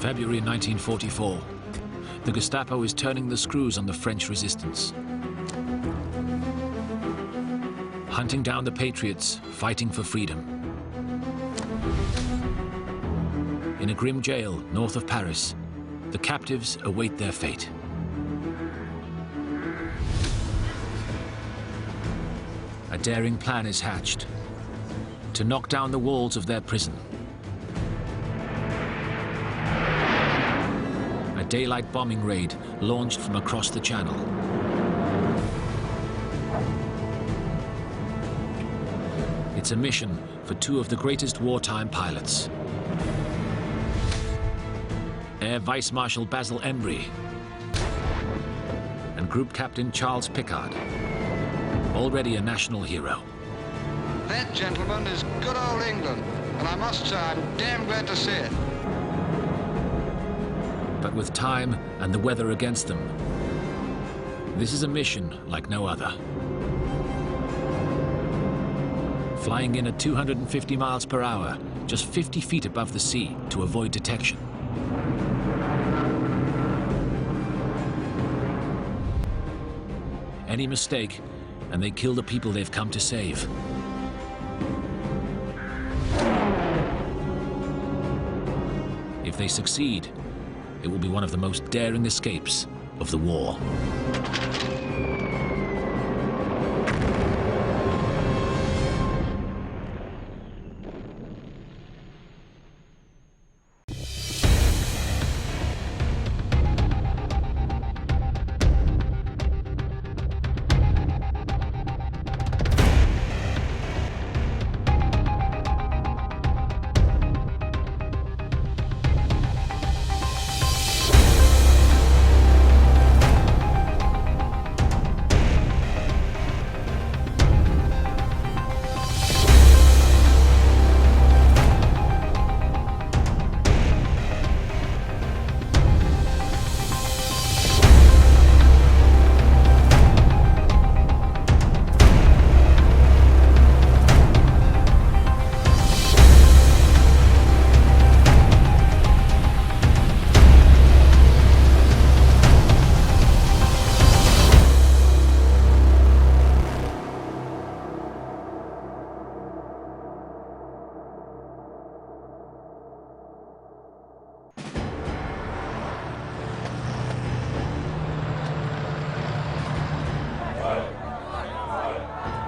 February 1944. The Gestapo is turning the screws on the French resistance. Hunting down the patriots fighting for freedom. In a grim jail north of Paris, the captives await their fate. A daring plan is hatched to knock down the walls of their prison. A daylight bombing raid launched from across the channel. It's a mission for two of the greatest wartime pilots. Air Vice Marshal Basil Embry and Group Captain Charles Pickard, already a national hero. That, gentlemen, is good old England, and I must say I'm damn glad to see it. But with time and the weather against them, this is a mission like no other. Flying in at 250 miles per hour, just 50 feet above the sea to avoid detection. Any mistake, and they kill the people they've come to save. If they succeed, it will be one of the most daring escapes of the war.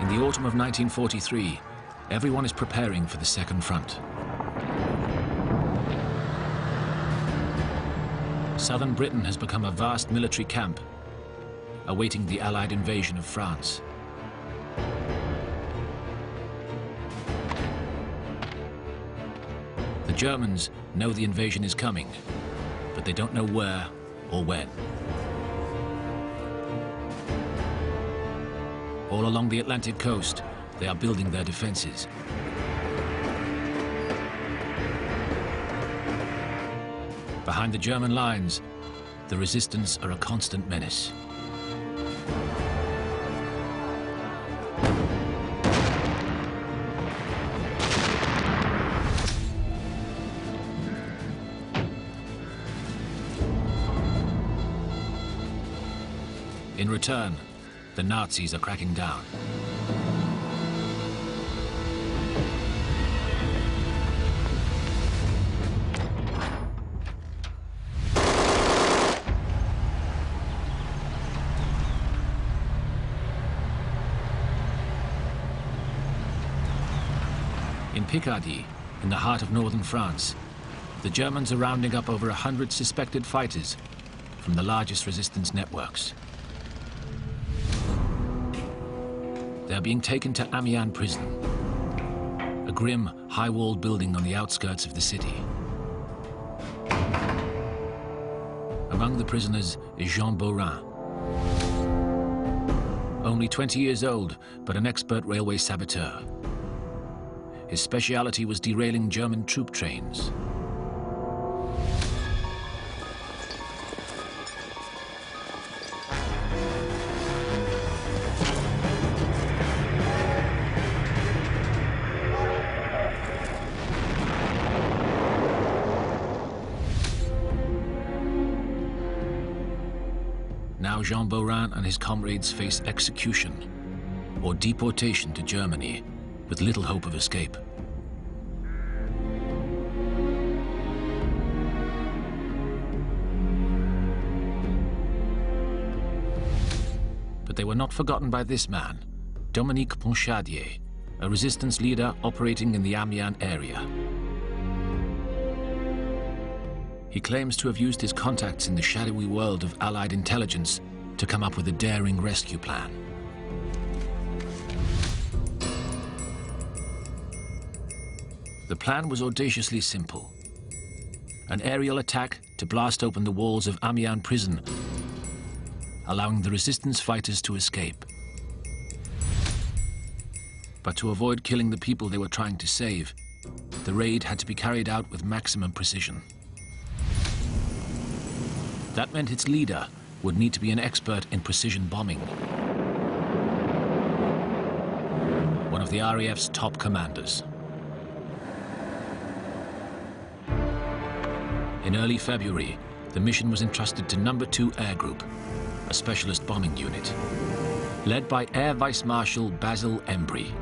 In the autumn of 1943, everyone is preparing for the Second Front. Southern Britain has become a vast military camp, awaiting the Allied invasion of France. The Germans know the invasion is coming, but they don't know where or when. All along the Atlantic coast, they are building their defenses. Behind the German lines, the resistance are a constant menace. In return, the Nazis are cracking down. In Picardy, in the heart of northern France, the Germans are rounding up over 100 suspected fighters from the largest resistance networks. They're being taken to Amiens prison, a grim, high-walled building on the outskirts of the city. Among the prisoners is Jean Beaurin. Only 20 years old, but an expert railway saboteur. His speciality was derailing German troop trains. now Jean Beaurin and his comrades face execution or deportation to Germany with little hope of escape. But they were not forgotten by this man, Dominique Ponchadier, a resistance leader operating in the Amiens area. He claims to have used his contacts in the shadowy world of Allied intelligence to come up with a daring rescue plan. The plan was audaciously simple. An aerial attack to blast open the walls of Amiens prison, allowing the resistance fighters to escape. But to avoid killing the people they were trying to save, the raid had to be carried out with maximum precision. That meant its leader would need to be an expert in precision bombing. One of the RAF's top commanders. In early February, the mission was entrusted to No. 2 Air Group, a specialist bombing unit, led by Air Vice Marshal Basil Embry.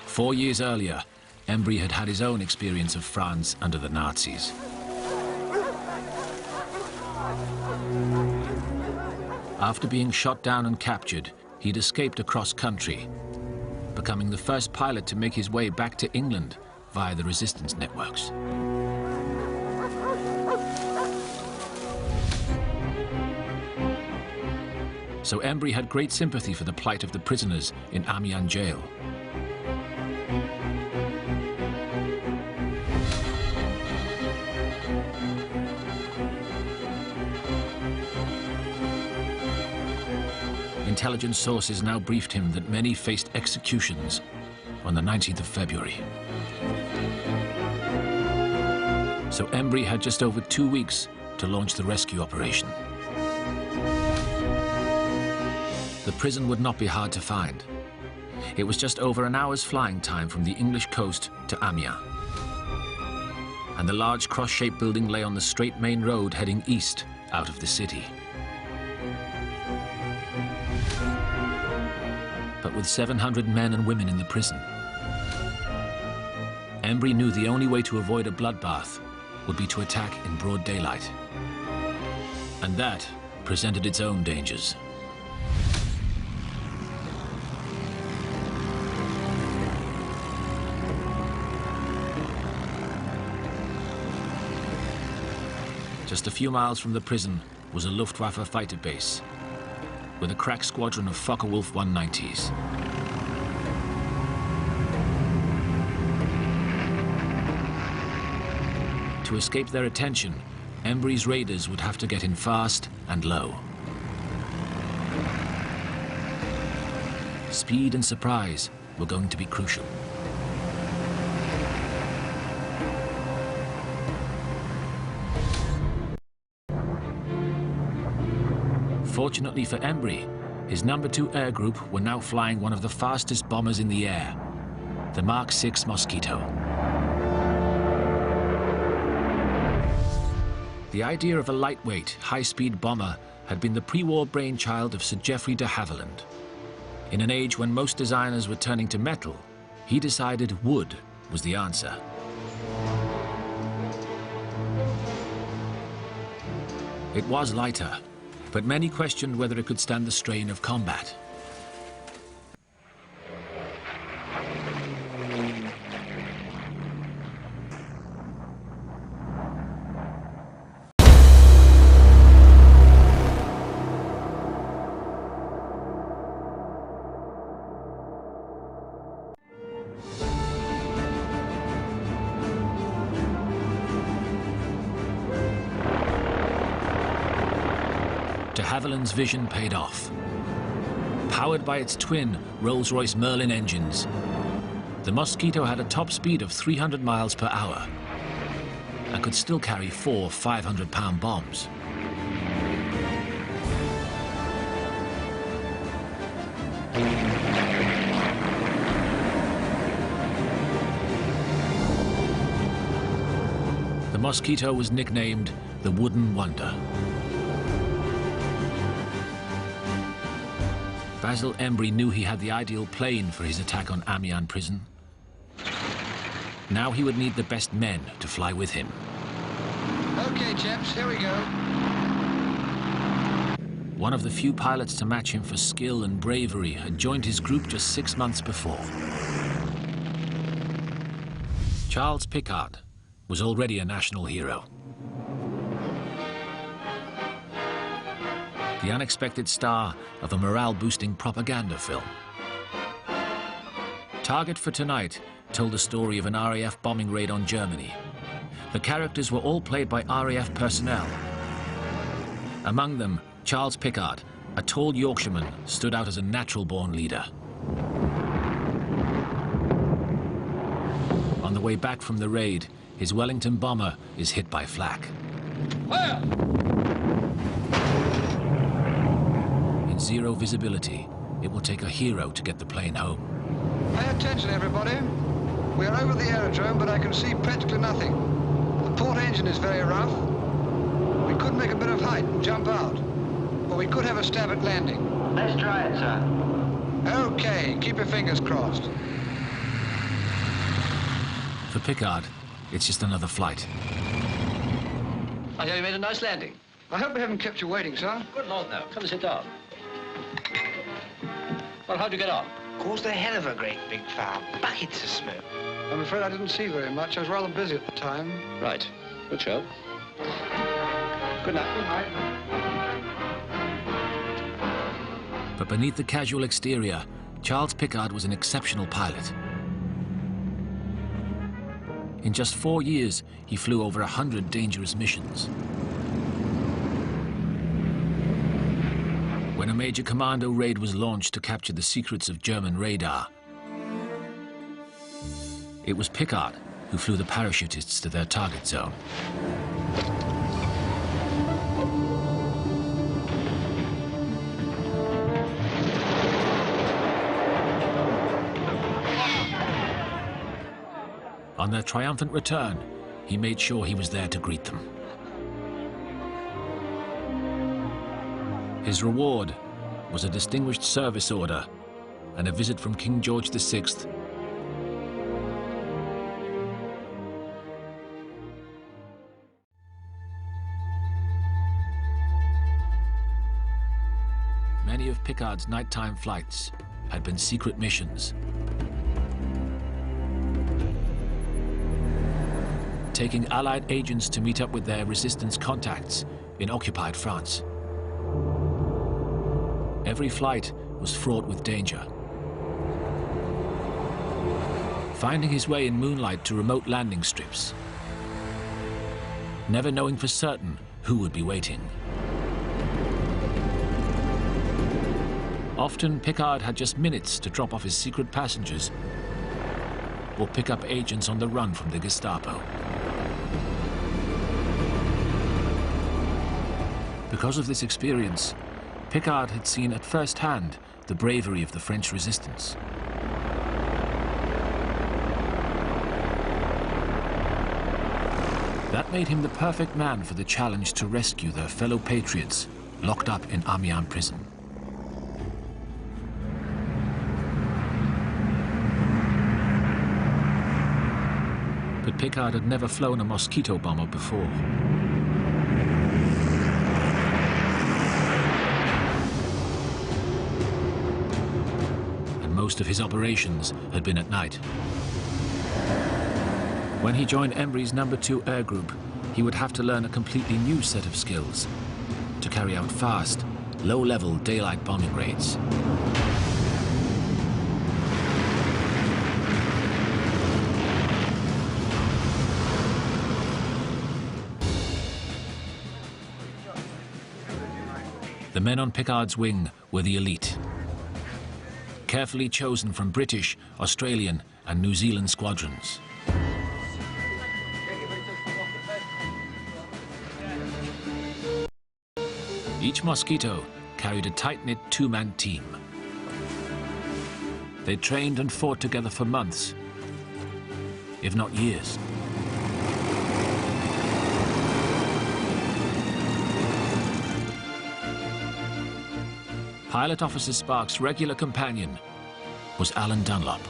Four years earlier, Embry had had his own experience of France under the Nazis. After being shot down and captured, he'd escaped across country, becoming the first pilot to make his way back to England via the resistance networks. So Embry had great sympathy for the plight of the prisoners in Amiens jail. Intelligence sources now briefed him that many faced executions on the 19th of February. So Embry had just over 2 weeks to launch the rescue operation. The prison would not be hard to find. It was just over an hour's flying time from the English coast to Amiens. And the large cross-shaped building lay on the straight main road heading east out of the city. But with 700 men and women in the prison, Embry knew the only way to avoid a bloodbath would be to attack in broad daylight. And that presented its own dangers. Just a few miles from the prison was a Luftwaffe fighter base with a crack squadron of Focke-Wulf 190s. To escape their attention, Embry's raiders would have to get in fast and low. Speed and surprise were going to be crucial. Fortunately for Embry, his No. 2 Air Group were now flying one of the fastest bombers in the air, the Mark 6 Mosquito. The idea of a lightweight, high-speed bomber had been the pre-war brainchild of Sir Geoffrey de Havilland. In an age when most designers were turning to metal, he decided wood was the answer. It was lighter, but many questioned whether it could stand the strain of combat. De Havilland's vision paid off. Powered by its twin Rolls-Royce Merlin engines, the Mosquito had a top speed of 300 miles per hour and could still carry 4 500-pound bombs. Mosquito was nicknamed the Wooden Wonder. Basil Embry knew he had the ideal plane for his attack on Amiens prison. Now he would need the best men to fly with him. Okay, chaps, here we go. One of the few pilots to match him for skill and bravery had joined his group just 6 months before. Charles Picard was already a national hero. The unexpected star of a morale-boosting propaganda film. Target for Tonight told the story of an RAF bombing raid on Germany. The characters were all played by RAF personnel. Among them, Charles Picard, a tall Yorkshireman, stood out as a natural-born leader. On the way back from the raid, his Wellington bomber is hit by flak. Fire! In zero visibility, it will take a hero to get the plane home. Pay attention, everybody. We are over the aerodrome, but I can see practically nothing. The port engine is very rough. We could make a bit of height and jump out. Or we could have a stab at landing. Let's try it, sir. Okay, keep your fingers crossed. For Picard, it's just another flight. I hear you made a nice landing. I hope we haven't kept you waiting, sir. Good Lord, no. Come and sit down. Well, how'd you get on? Caused a hell of a great big fire. Buckets of smoke. I'm afraid I didn't see very much. I was rather busy at the time. Right. Good show. Good night. Good night. But beneath the casual exterior, Charles Picard was an exceptional pilot. In just 4 years, he flew over 100 dangerous missions. When a major commando raid was launched to capture the secrets of German radar, it was Picard who flew the parachutists to their target zone. On their triumphant return, he made sure he was there to greet them. His reward was a Distinguished Service Order and a visit from King George VI. Many of Picard's nighttime flights had been secret missions, taking Allied agents to meet up with their resistance contacts in occupied France. Every flight was fraught with danger. Finding his way in moonlight to remote landing strips, never knowing for certain who would be waiting. Often, Picard had just minutes to drop off his secret passengers or pick up agents on the run from the Gestapo. Because of this experience, Picard had seen at first hand the bravery of the French resistance. That made him the perfect man for the challenge to rescue their fellow patriots locked up in Amiens prison. But Picard had never flown a Mosquito bomber before. Most of his operations had been at night. When he joined Embry's No. 2 Air Group, he would have to learn a completely new set of skills to carry out fast, low-level daylight bombing raids. The men on Picard's wing were the elite, carefully chosen from British, Australian, and New Zealand squadrons. Each Mosquito carried a tight-knit two-man team. They trained and fought together for months, if not years. Pilot Officer Sparks' regular companion was Alan Dunlop.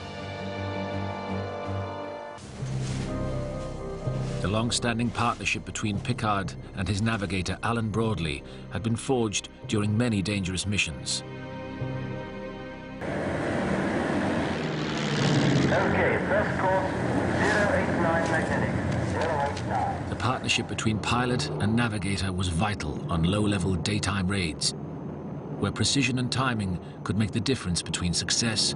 The long-standing partnership between Pickard and his navigator Alan Broadley had been forged during many dangerous missions. Okay, first course, 089 magnetic, 089. The partnership between pilot and navigator was vital on low-level daytime raids, where precision and timing could make the difference between success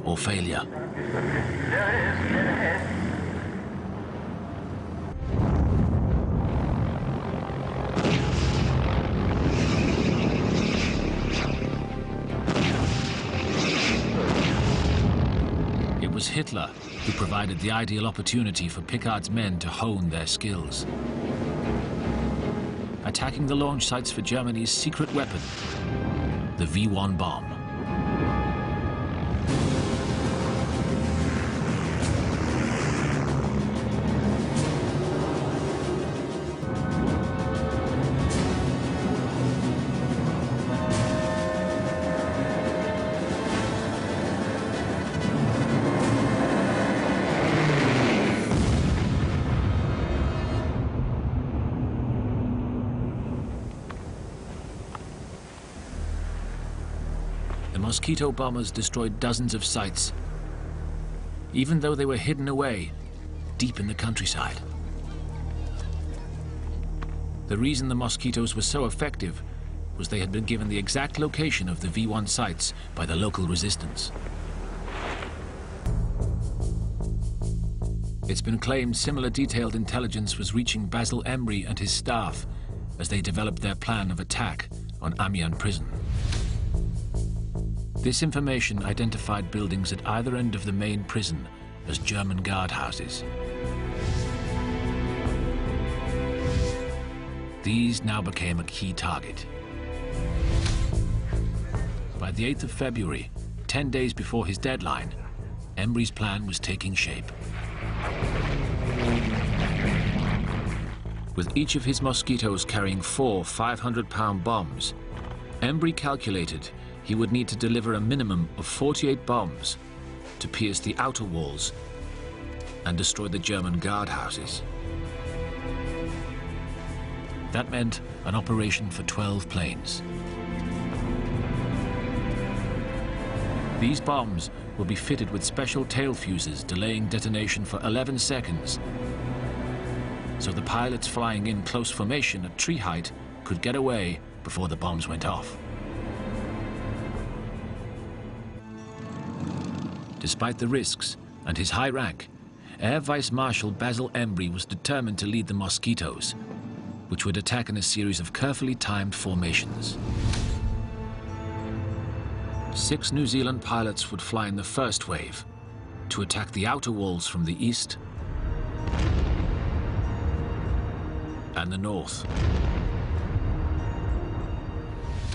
or failure. There it is, dead ahead. It was Hitler who provided the ideal opportunity for Pickard's men to hone their skills. Attacking the launch sites for Germany's secret weapon, the V1 bomb. Mosquito bombers destroyed dozens of sites, even though they were hidden away deep in the countryside. The reason the Mosquitoes were so effective was they had been given the exact location of the V1 sites by the local resistance. It's been claimed similar detailed intelligence was reaching Basil Embry and his staff as they developed their plan of attack on Amiens prison. This information identified buildings at either end of the main prison as German guardhouses. These now became a key target. By the 8th of February, 10 days before his deadline, Embry's plan was taking shape. With each of his Mosquitoes carrying 4 500-pound bombs, Embry calculated he would need to deliver a minimum of 48 bombs to pierce the outer walls and destroy the German guardhouses. That meant an operation for 12 planes. These bombs would be fitted with special tail fuses delaying detonation for 11 seconds, so the pilots flying in close formation at tree height could get away before the bombs went off. Despite the risks and his high rank, Air Vice Marshal Basil Embry was determined to lead the Mosquitoes, which would attack in a series of carefully timed formations. 6 New Zealand pilots would fly in the first wave to attack the outer walls from the east and the north.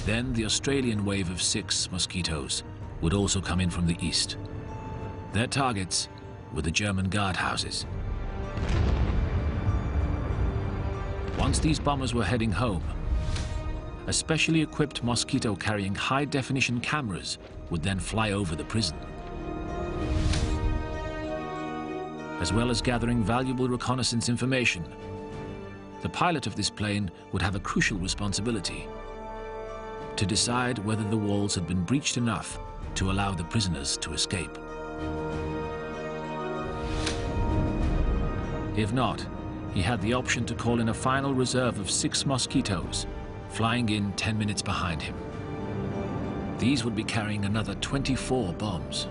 Then the Australian wave of 6 Mosquitoes would also come in from the east. Their targets were the German guardhouses. Once these bombers were heading home, a specially equipped Mosquito carrying high-definition cameras would then fly over the prison. As well as gathering valuable reconnaissance information, the pilot of this plane would have a crucial responsibility: to decide whether the walls had been breached enough to allow the prisoners to escape. If not, he had the option to call in a final reserve of 6 Mosquitoes, flying in 10 minutes behind him. These would be carrying another 24 bombs.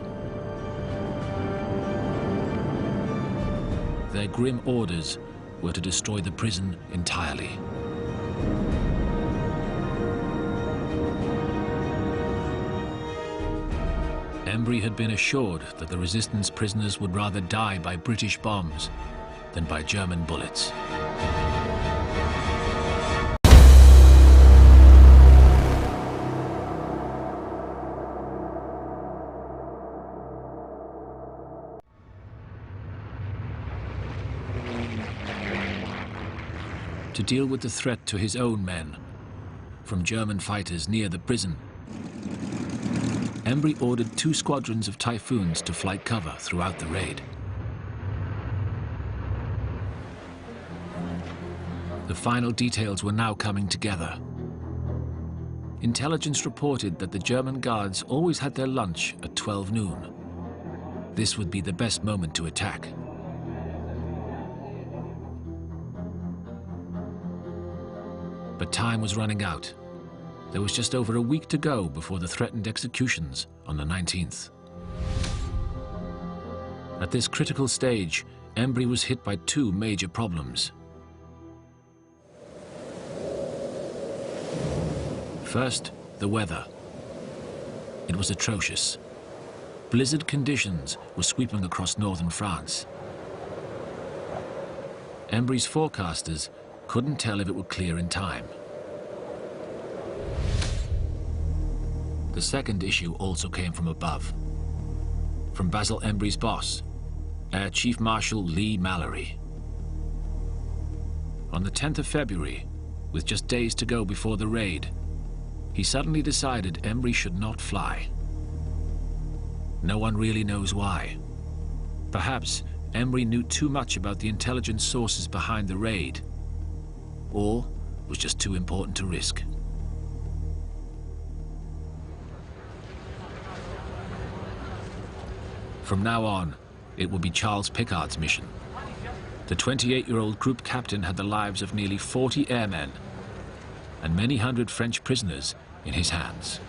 Their grim orders were to destroy the prison entirely. Embry had been assured that the resistance prisoners would rather die by British bombs than by German bullets. To deal with the threat to his own men from German fighters near the prison, Embry ordered 2 squadrons of Typhoons to flight cover throughout the raid. The final details were now coming together. Intelligence reported that the German guards always had their lunch at 12 noon. This would be the best moment to attack. But time was running out. There was just over a week to go before the threatened executions on the 19th. At this critical stage, Embry was hit by 2 major problems. First, the weather. It was atrocious. Blizzard conditions were sweeping across northern France. Embry's forecasters couldn't tell if it would clear in time. The second issue also came from above. From Basil Embry's boss, Air Chief Marshal Lee Mallory. On the 10th of February, with just days to go before the raid, he suddenly decided Embry should not fly. No one really knows why. Perhaps Embry knew too much about the intelligence sources behind the raid, or was just too important to risk. From now on, it would be Charles Piccard's mission. The 28-year-old group captain had the lives of nearly 40 airmen and many hundred French prisoners in his hands.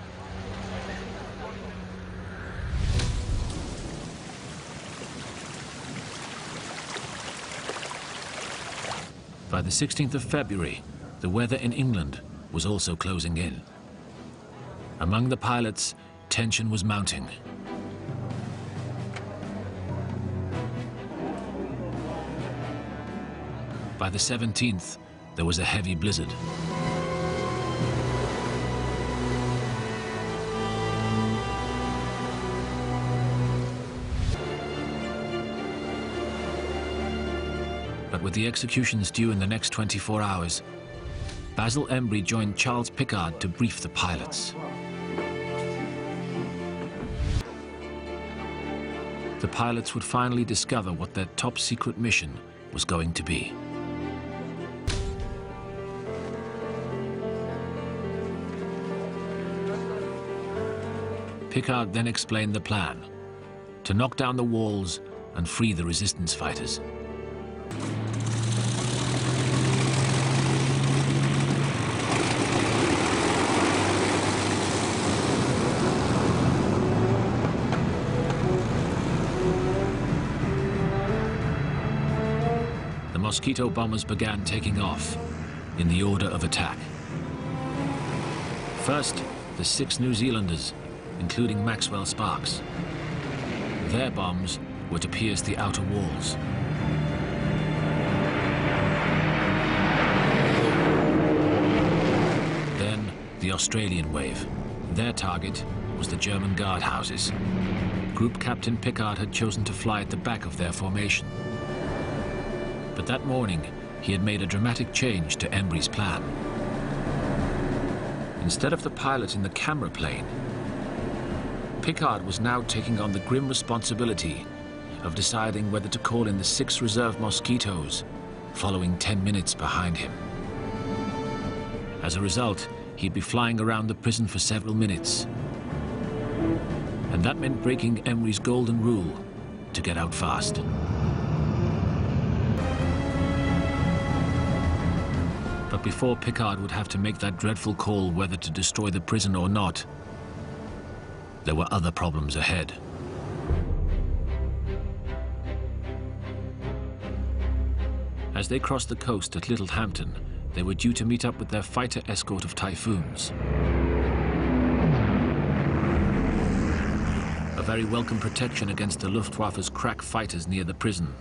By the 16th of February, the weather in England was also closing in. Among the pilots, tension was mounting. By the 17th, there was a heavy blizzard. But with the executions due in the next 24 hours, Basil Embry joined Charles Piccard to brief the pilots. The pilots would finally discover what their top-secret mission was going to be. Piccard then explained the plan: to knock down the walls and free the resistance fighters. The Mosquito bombers began taking off in the order of attack. First, the 6 New Zealanders, including Maxwell Sparks. Their bombs were to pierce the outer walls. Then, the Australian wave. Their target was the German guardhouses. Group Captain Piccard had chosen to fly at the back of their formation. But that morning, he had made a dramatic change to Embry's plan. Instead of the pilot in the camera plane, Piccard was now taking on the grim responsibility of deciding whether to call in the 6 reserve Mosquitoes, following 10 minutes behind him. As a result, he'd be flying around the prison for several minutes. And that meant breaking Embry's golden rule to get out fast. But before Piccard would have to make that dreadful call whether to destroy the prison or not, there were other problems ahead. As they crossed the coast at Littlehampton, they were due to meet up with their fighter escort of Typhoons. A very welcome protection against the Luftwaffe's crack fighters near the prison.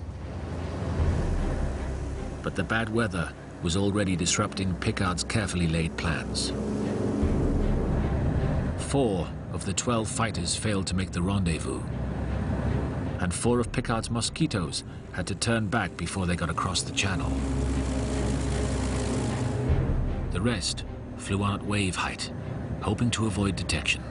But the bad weather was already disrupting Piccard's carefully laid plans. 4 of the 12 fighters failed to make the rendezvous, and 4 of Piccard's Mosquitoes had to turn back before they got across the channel. The rest flew on at wave height, hoping to avoid detection.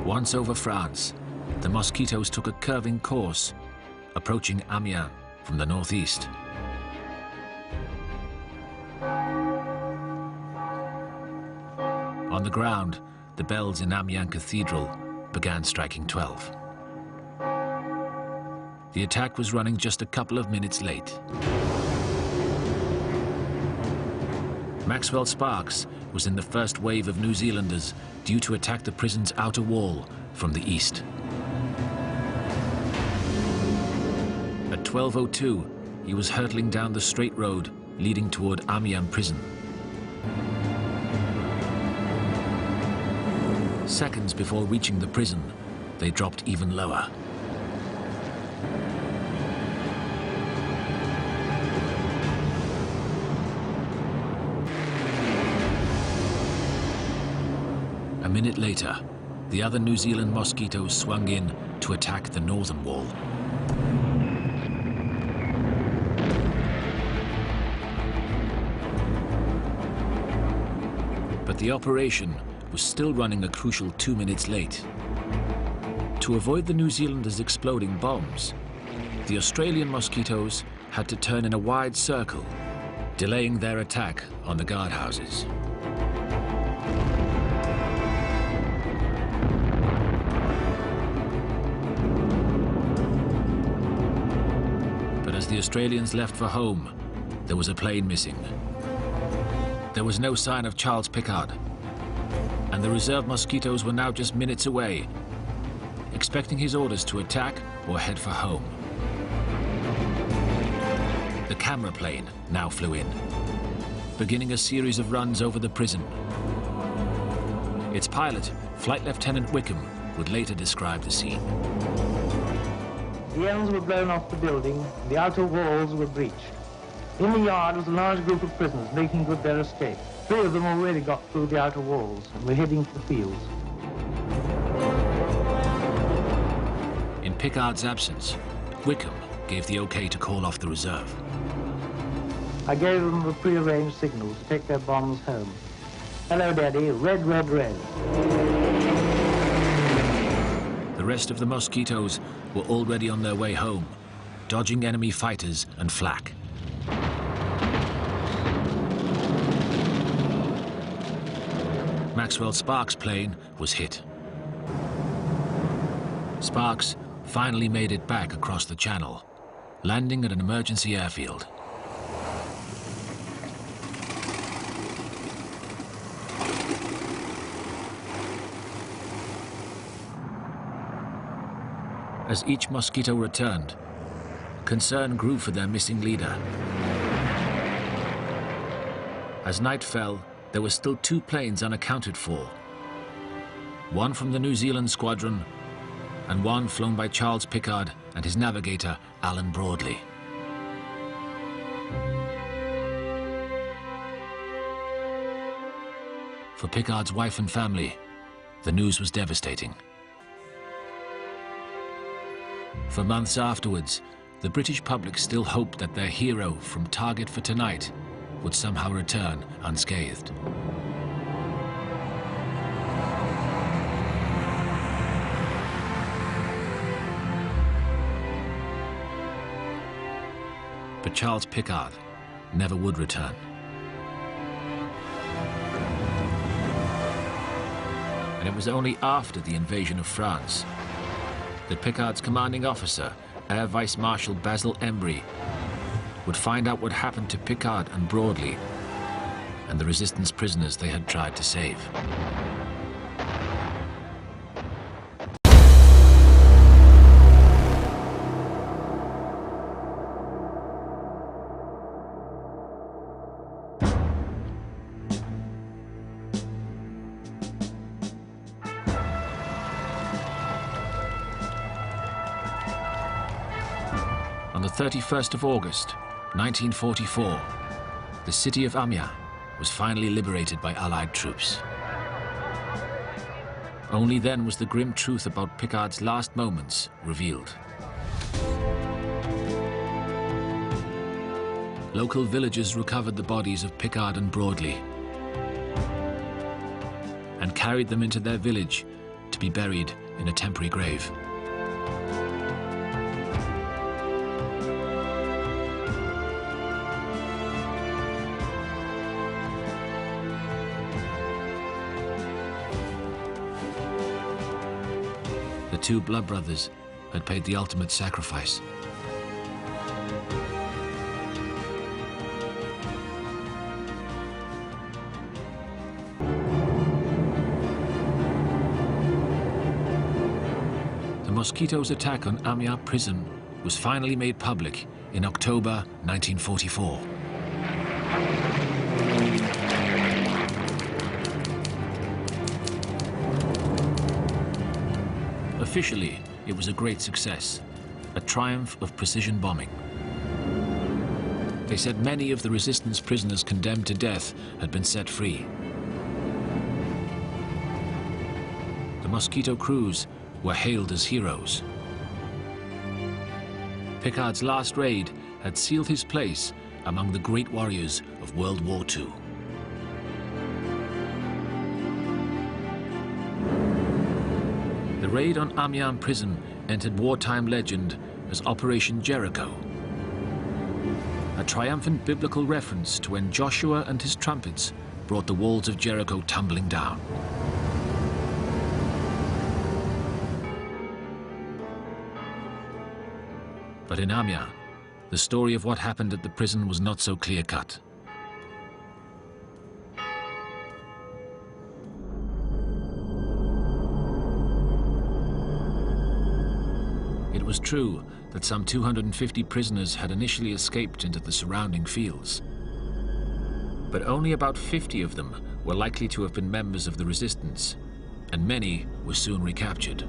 Once over France, the Mosquitoes took a curving course, approaching Amiens from the northeast. On the ground, the bells in Amiens Cathedral began striking 12. The attack was running just a couple of minutes late. Maxwell Sparks was in the first wave of New Zealanders due to attack the prison's outer wall from the east. At 12:02, he was hurtling down the straight road leading toward Amiens prison. Seconds before reaching the prison, they dropped even lower. A minute later, the other New Zealand Mosquitoes swung in to attack the northern wall. But the operation was still running a crucial 2 minutes late. To avoid the New Zealanders exploding bombs, the Australian Mosquitoes had to turn in a wide circle, delaying their attack on the guardhouses. But as the Australians left for home, there was a plane missing. There was no sign of Charles Pickard, and the reserve Mosquitoes were now just minutes away, expecting his orders to attack or head for home. The camera plane now flew in, beginning a series of runs over the prison. Its pilot, Flight Lieutenant Wickham, would later describe the scene. The ends were blown off the building, the outer walls were breached. In the yard was a large group of prisoners making good their escape. 3 of them already got through the outer walls and were heading to the fields. In Pickard's absence, Wickham gave the okay to call off the reserve. I gave them a prearranged signal to take their bombs home. Hello, Daddy. Red, red, red. The rest of the Mosquitoes were already on their way home, dodging enemy fighters and flak. Maxwell Sparks' plane was hit. Sparks finally made it back across the channel, landing at an emergency airfield. As each Mosquito returned, concern grew for their missing leader. As night fell, there were still 2 planes unaccounted for. One from the New Zealand squadron, and one flown by Charles Pickard and his navigator, Alan Broadley. For Pickard's wife and family, the news was devastating. For months afterwards, the British public still hoped that their hero from Target for Tonight would somehow return unscathed. But Charles Pickard never would return. And it was only after the invasion of France that Pickard's commanding officer, Air Vice Marshal Basil Embry, would find out what happened to Pickard and Broadley and the resistance prisoners they had tried to save. On the 31st of August, 1944, the city of Amiens was finally liberated by Allied troops. Only then was the grim truth about Picard's last moments revealed. Local villagers recovered the bodies of Picard and Broadley and carried them into their village to be buried in a temporary grave. The two blood brothers had paid the ultimate sacrifice. The Mosquito's attack on Amiens prison was finally made public in October 1944. Officially, it was a great success, a triumph of precision bombing. They said many of the resistance prisoners condemned to death had been set free. The Mosquito crews were hailed as heroes. Picard's last raid had sealed his place among the great warriors of World War II. The raid on Amiens prison entered wartime legend as Operation Jericho, a triumphant biblical reference to when Joshua and his trumpets brought the walls of Jericho tumbling down. But in Amiens, the story of what happened at the prison was not so clear-cut. It was true that some 250 prisoners had initially escaped into the surrounding fields. But only about 50 of them were likely to have been members of the resistance, and many were soon recaptured.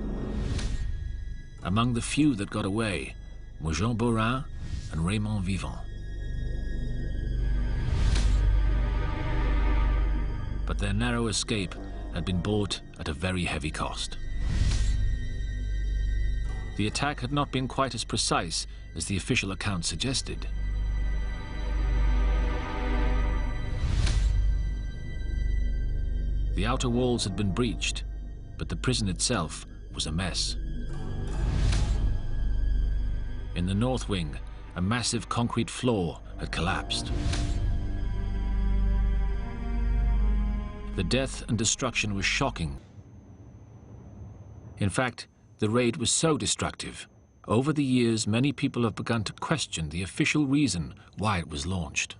Among the few that got away were Jean Borin and Raymond Vivant. But their narrow escape had been bought at a very heavy cost. The attack had not been quite as precise as the official account suggested. The outer walls had been breached, but the prison itself was a mess. In the north wing, a massive concrete floor had collapsed. The death and destruction was shocking. In fact, the raid was so destructive. Over the years, many people have begun to question the official reason why it was launched.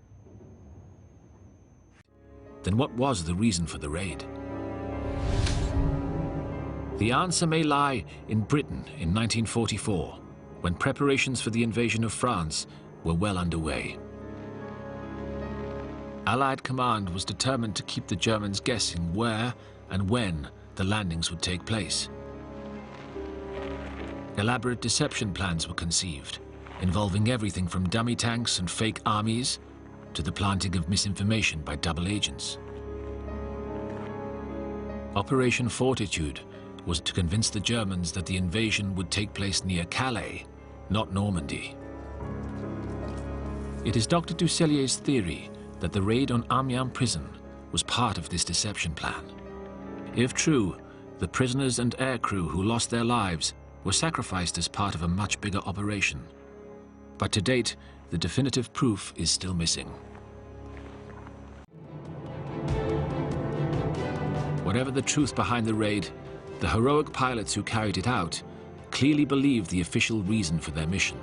Then what was the reason for the raid? The answer may lie in Britain in 1944, when preparations for the invasion of France were well underway. Allied command was determined to keep the Germans guessing where and when the landings would take place. Elaborate deception plans were conceived, involving everything from dummy tanks and fake armies to the planting of misinformation by double agents. Operation Fortitude was to convince the Germans that the invasion would take place near Calais, not Normandy. It is Dr. Ducellier's theory that the raid on Amiens prison was part of this deception plan. If true, the prisoners and aircrew who lost their lives were sacrificed as part of a much bigger operation. But to date, the definitive proof is still missing. Whatever the truth behind the raid, the heroic pilots who carried it out clearly believed the official reason for their mission.